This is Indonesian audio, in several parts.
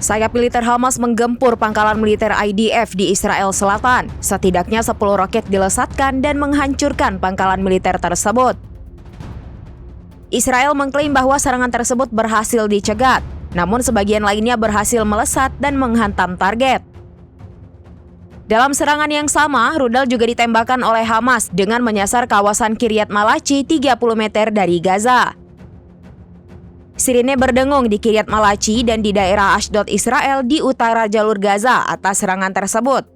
Sayap militer Hamas menggempur pangkalan militer IDF di Israel Selatan. Setidaknya 10 roket dilesatkan dan menghancurkan pangkalan militer tersebut. Israel mengklaim bahwa serangan tersebut berhasil dicegat, namun sebagian lainnya berhasil melesat dan menghantam target. Dalam serangan yang sama, rudal juga ditembakkan oleh Hamas dengan menyasar kawasan Kiryat Malachi 30 meter dari Gaza. Sirine berdengung di Kiryat Malachi dan di daerah Ashdod Israel di utara jalur Gaza atas serangan tersebut.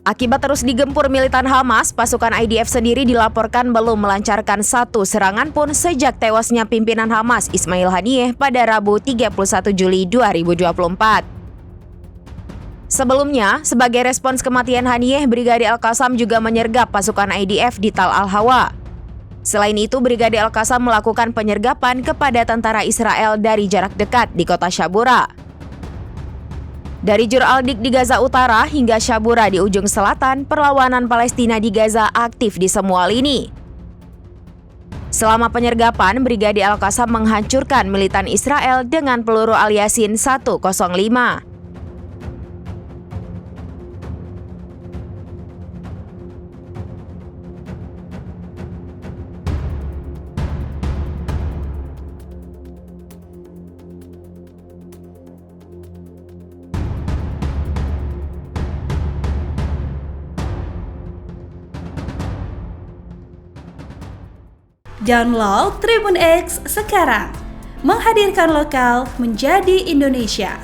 Akibat terus digempur militan Hamas, pasukan IDF sendiri dilaporkan belum melancarkan satu serangan pun sejak tewasnya pimpinan Hamas Ismail Haniyeh pada Rabu 31 Juli 2024. Sebelumnya, sebagai respons kematian Haniyeh, Brigade Al-Qassam juga menyergap pasukan IDF di Tal Al-Hawa. Selain itu, Brigade Al-Qassam melakukan penyergapan kepada tentara Israel dari jarak dekat di kota Shabura. Dari Jur al-Dik di Gaza Utara hingga Shabura di ujung selatan, perlawanan Palestina di Gaza aktif di semua lini. Selama penyergapan, Brigade Al-Qassam menghancurkan militan Israel dengan peluru Al-Yasin 105. Download Tribun X sekarang, menghadirkan lokal menjadi Indonesia.